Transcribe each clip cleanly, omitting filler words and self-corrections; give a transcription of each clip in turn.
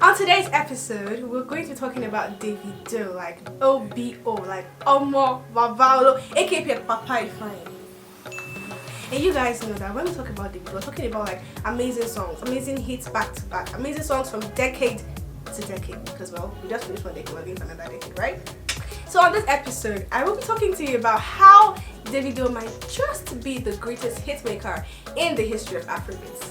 On today's episode, we're going to be talking about Davido, like OBO, like Omo Vavalo, aka Papa Ifeanyi. And you guys know that when we talk about Davido, we're talking about like amazing songs, amazing hits back to back, amazing songs from decade to decade. Because well, we just finished one decade, we're going for another decade, right? So on this episode, I will be talking to you about how Davido might just be the greatest hitmaker in the history of Afrobeats.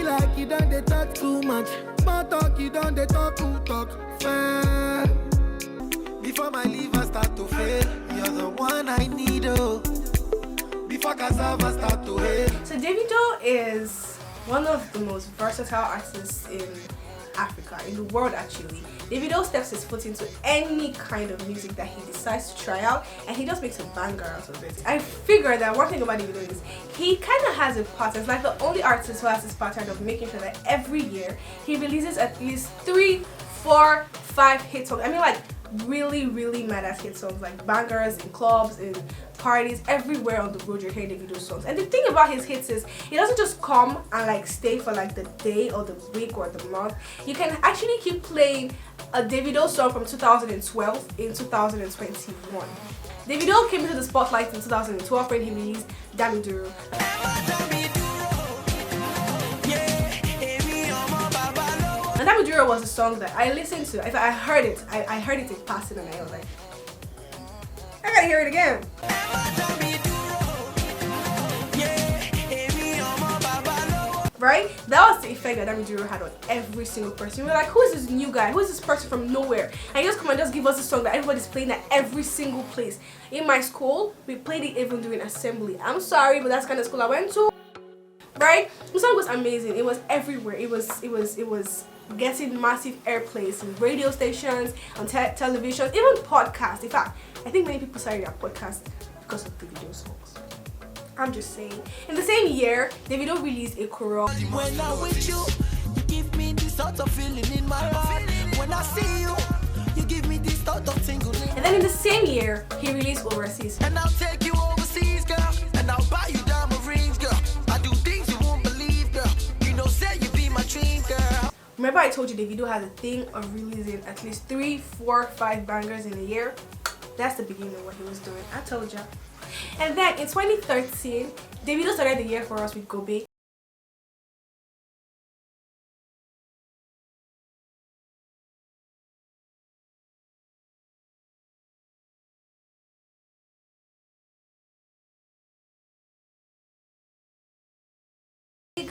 Like you don't they talk too much, small talk you don't they talk too talk fair. Before my liver start to fail, you're the one I need. Oh, before cassava start to hail. So Davido is one of the most versatile artists in Africa, in the world actually. Davido steps his foot into any kind of music that he decides to try out, and he just makes a banger out of it. I figured that one thing about Davido is he kind of has a pattern. It's like the only artist who has this pattern of making sure that every year he releases at least 3, 4, 5 hit songs. I mean, like really mad at hit songs, like bangers in clubs, in parties, everywhere on the road you're hearing Davido songs. And the thing about his hits is he doesn't just come and like stay for like the day or the week or the month. You can actually keep playing a Davido song from 2012 in 2021. Davido came into the spotlight in 2012 when he released Davido. And Davido was a song that I listened to. If I heard it, I heard it in passing, and I was like, I gotta hear it again. Right? That was the effect that Davido had on every single person. We were like, who is this new guy? Who is this person from nowhere? And he just come and just give us a song that everybody's playing at every single place. In my school, we played it even during assembly. I'm sorry, but that's the kind of school I went to. Right? The song was amazing. It was everywhere. It was getting massive airplays in radio stations, on television, even podcasts. In fact, I think many people started their podcast because of Davido songs. I'm just saying. In the same year, Davido released a chorus. When I'm with you, you give me this sort of feeling in my heart. When I see you, you give me this sort of tingling. And then in the same year, he released Overseas. And I'll take you overseas, girl. And I'll buy you diamond rings, girl. I do things you won't believe, girl. You know, say you be my dream, girl. Remember I told you Davido has a thing of releasing at least 3, 4, 5 bangers in a year? That's the beginning of what he was doing. I told ya. And then in 2013, Davido started the year for us with Gobe.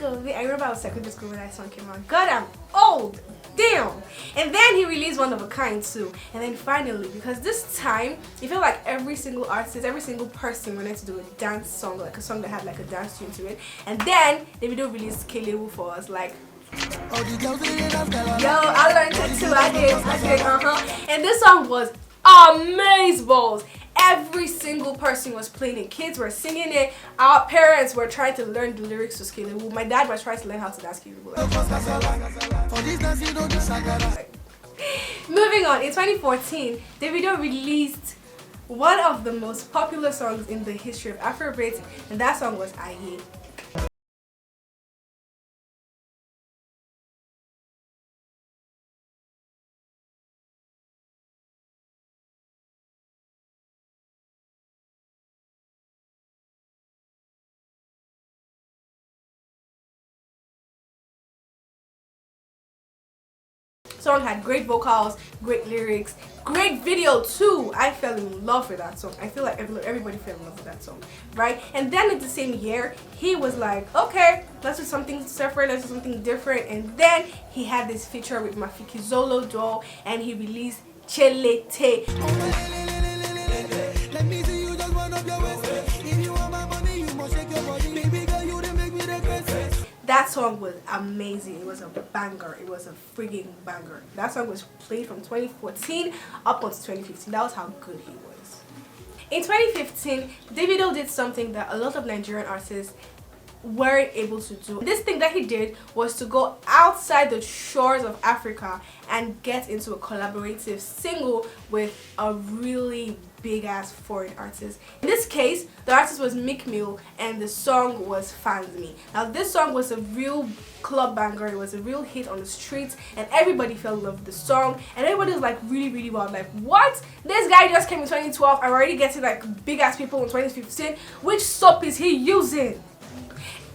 I remember I was secondary school when that song came out. God, I'm old! Damn! And then he released One of a Kind too. And then finally, because this time, you feel like every single artist, every single person wanted to do a dance song, like a song that had like a dance tune to it. And then Davido released Kelewu for us, like, yo, I learned it too, I did, And this song was amazeballs. Every single person was playing it. Kids were singing it. Our parents were trying to learn the lyrics to Kelewu. My dad was trying to learn how to dance Kelewu. Moving on, in 2014, Davido released one of the most popular songs in the history of Afrobeats, and that song was Aye. Song had great vocals, great lyrics, great video too. I fell in love with that song. I feel like everybody fell in love with that song, right? And then in the same year, he was like, okay, let's do something separate, let's do something different. And then he had this feature with Mafiki Zolo Doll, and he released Chelete. That song was amazing. It was a banger. It was a frigging banger. That song was played from 2014 up until 2015. That was how good he was. In 2015, Davido did something that a lot of Nigerian artists weren't able to do. This thing that he did was to go outside the shores of Africa and get into a collaborative single with a really big ass foreign artist. In this case, the artist was Meek Mill and the song was Fans Me. Now this song was a real club banger. It was a real hit on the streets and everybody fell in love with the song and everybody was like really wild, like, what? This guy just came in 2012, I'm already getting like big ass people in 2015. Which soap is he using?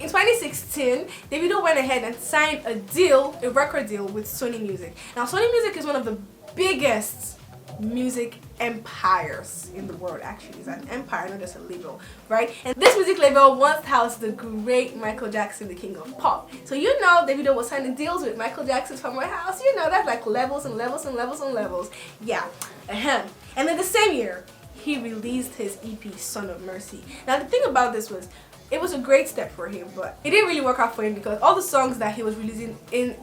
In 2016, Davido went ahead and signed a record deal with Sony Music. Now Sony Music is one of the biggest music empires in the world. Actually, it's an empire, not just a label, right? And this music label once housed the great Michael Jackson, the king of pop. So you know Davido was signing deals with Michael Jackson from my house. You know, that's like levels and levels and levels and levels. Yeah. And then the same year, he released his EP, Son of Mercy. Now the thing about this was, it was a great step for him, but it didn't really work out for him because all the songs that he was releasing in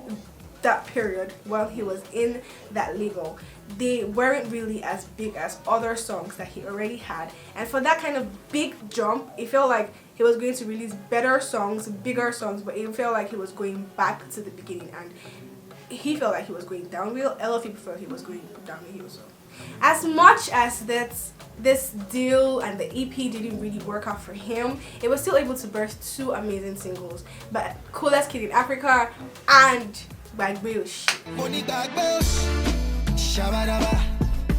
that period while he was in that label, they weren't really as big as other songs that he already had. And for that kind of big jump, it felt like he was going to release better songs, bigger songs, but it felt like he was going back to the beginning and he felt like he was going downhill. A lot of people felt he was going downhill. So as much as this deal and the EP didn't really work out for him, it was still able to burst 2 amazing singles, but Coolest Kid in Africa and Bag Bush.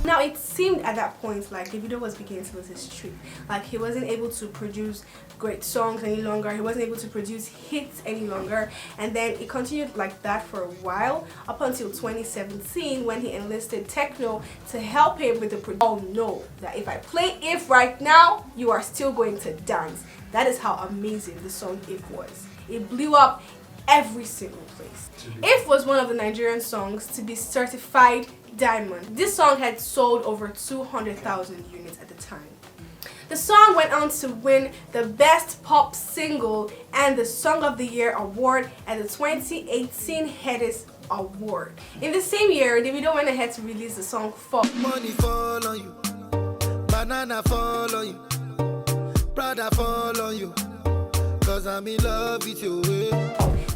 Now it seemed at that point like Davido was beginning to lose his streak. Like he wasn't able to produce great songs any longer, he wasn't able to produce hits any longer, and then it continued like that for a while up until 2017 when he enlisted Techno to help him with the production. Oh no, that if I play If right now, you are still going to dance. That is how amazing the song If was. It blew up every single place. If was one of the Nigerian songs to be certified diamond. This song had sold over 200,000 units at the time. The song went on to win the Best Pop Single and the Song of the Year award at the 2018 Headies Award. In the same year, Davido went ahead to release the song Fall. Money fall on you, banana fall on you, brother fall on you, cause I'm in love with you.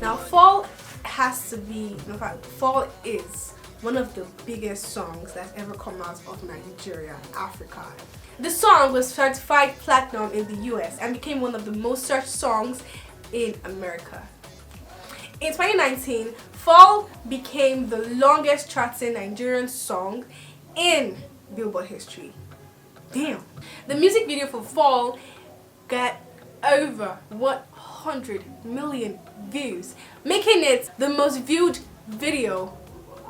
Now Fall has to be, in fact, Fall is one of the biggest songs that's ever come out of Nigeria, Africa. The song was certified platinum in the US and became one of the most searched songs in America. In 2019, Fall became the longest charting Nigerian song in Billboard history. Damn. The music video for Fall got over 100 million views, making it the most viewed video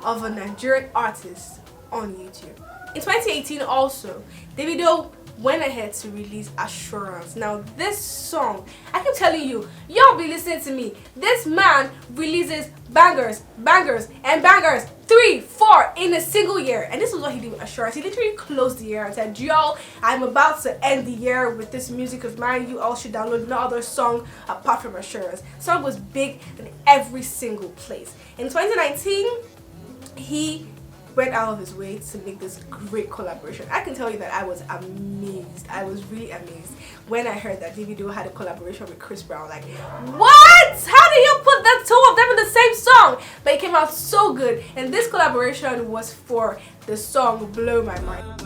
of a Nigerian artist on YouTube. In 2018 also, Davido went ahead to release Assurance. Now this song, I keep telling you, y'all be listening to me, this man releases bangers, bangers, and bangers 3, 4 in a single year. And this is what he did with Assurance. He literally closed the year and said, y'all, I'm about to end the year with this music of mine. You all should download no other song apart from Assurance. The song was big in every single place. In 2019, he went out of his way to make this great collaboration. I can tell you that I was amazed. I was really amazed when I heard that Davido had a collaboration with Chris Brown. Like, what? How do you put the 2 of them in the same song? But it came out so good. And this collaboration was for the song Blow My Mind.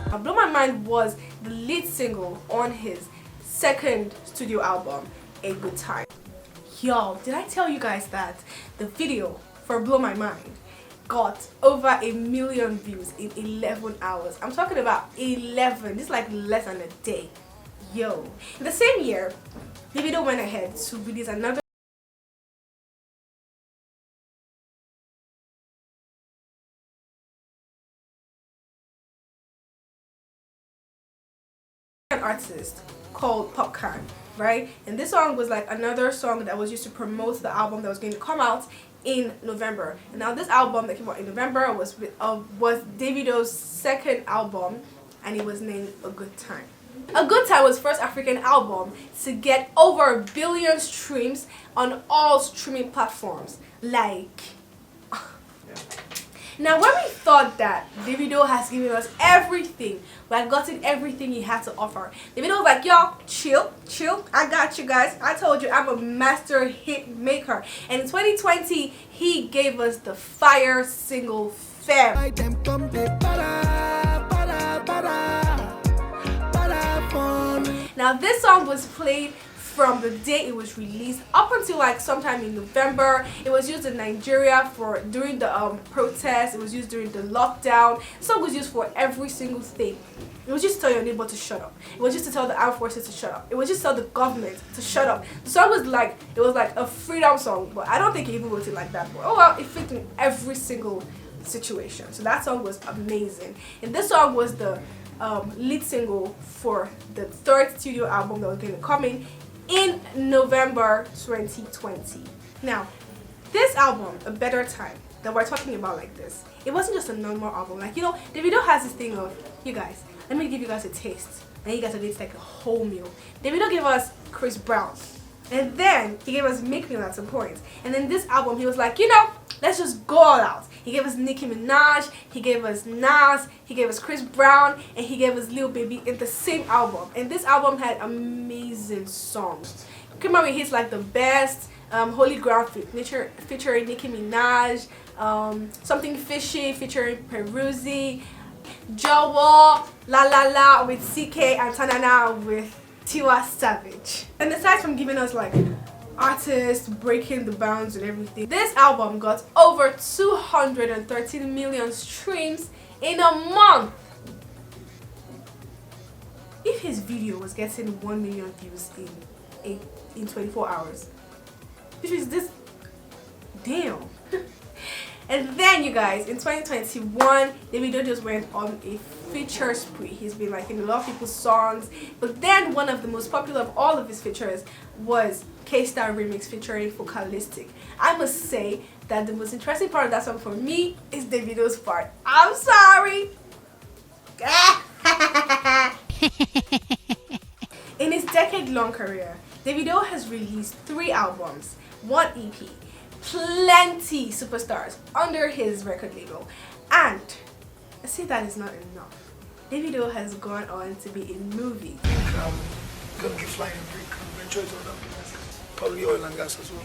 Now, Blow My Mind was the lead single on his second studio album, A Good Time. Y'all, did I tell you guys that the video for Blow My Mind got over 1 million views in 11 hours? I'm talking about 11. This is like less than a day. Yo. In the same year, Davido went ahead to release another artist called Popcorn, right? And this song was like another song that was used to promote the album that was going to come out in November. And now this album that came out in November was Davido's second album, and it was named A Good Time. A Good Time was first African album to get over 1 billion streams on all streaming platforms. Like Now, when we thought that Davido has given us everything, we had gotten everything he had to offer, Davido was like, yo, chill, I got you guys. I told you I'm a master hit maker. And in 2020, he gave us the fire single Fam. Now, this song was played from the day it was released up until like sometime in November. It was used in Nigeria during the protests. It was used during the lockdown. The song was used for every single thing. It was just to tell your neighbor to shut up. It was just to tell the armed forces to shut up. It was just to tell the government to shut up. The song was like, it was like a freedom song, but I don't think he even wrote it like that. But oh well, it fit in every single situation. So that song was amazing. And this song was the lead single for the third studio album that was going to come in November 2020. Now, this album, A Better Time, that we're talking about like this, it wasn't just a normal album. Like, you know, Davido has this thing of, you guys, let me give you guys a taste. And you guys are going to take a whole meal. Davido gave us Chris Brown. And then he gave us Make Me at some point. And then this album, he was like, you know, let's just go all out. He gave us Nicki Minaj, he gave us Nas, he gave us Chris Brown, and he gave us Lil Baby in the same album. And this album had amazing songs. Came out with hits like The Best, Holy Ground featuring Nicki Minaj, Something Fishy featuring Peruzzi, Jawa, La La La with CK, and Tanana with Tiwa Savage. And aside from giving us like artists breaking the bounds and everything, this album got over 213 million streams in a month. If his video was getting 1 million views in 24 hours, which is this, damn. And then you guys, in 2021, Davido just went on a feature spree. He's been like in a lot of people's songs, but then one of the most popular of all of his features was K-Star remix featuring Focalistic. I must say that the most interesting part of that song for me is Davido's part. I'm sorry. In his decade-long career, Davido has released 3 albums, 1 EP, plenty superstars under his record label, and I say that is not enough. Davido has gone on to be in movies. Going to fly and break ventures on probably oil and gas as well.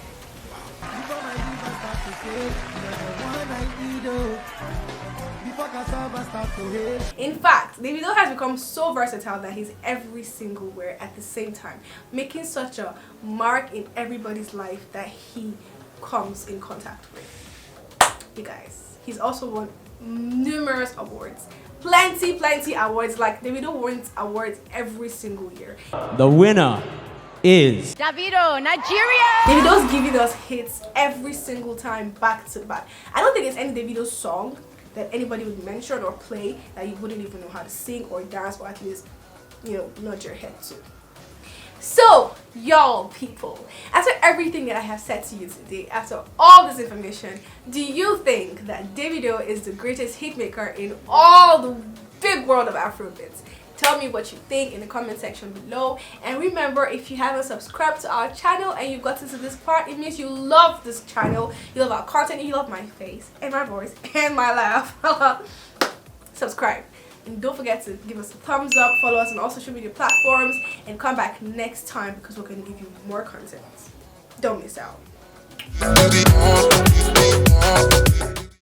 In fact, Davido has become so versatile that he's every single where at the same time, making such a mark in everybody's life that he comes in contact with. You guys, he's also won numerous awards. Plenty awards. Like Davido wins awards every single year. The winner is Davido, Nigeria. Davido's giving us hits every single time, back to back. I don't think there's any Davido song that anybody would mention or play that you wouldn't even know how to sing or dance, or at least, you know, nod your head to. So, y'all people, after everything that I have said to you today, after all this information, do you think that Davido is the greatest hitmaker in all the big world of Afrobeats? Tell me what you think in the comment section below. And remember, if you haven't subscribed to our channel and you've gotten to this part, it means you love this channel, you love our content, you love my face and my voice and my laugh. Subscribe. And don't forget to give us a thumbs up, follow us on all social media platforms, and come back next time because we're going to give you more content. Don't miss out.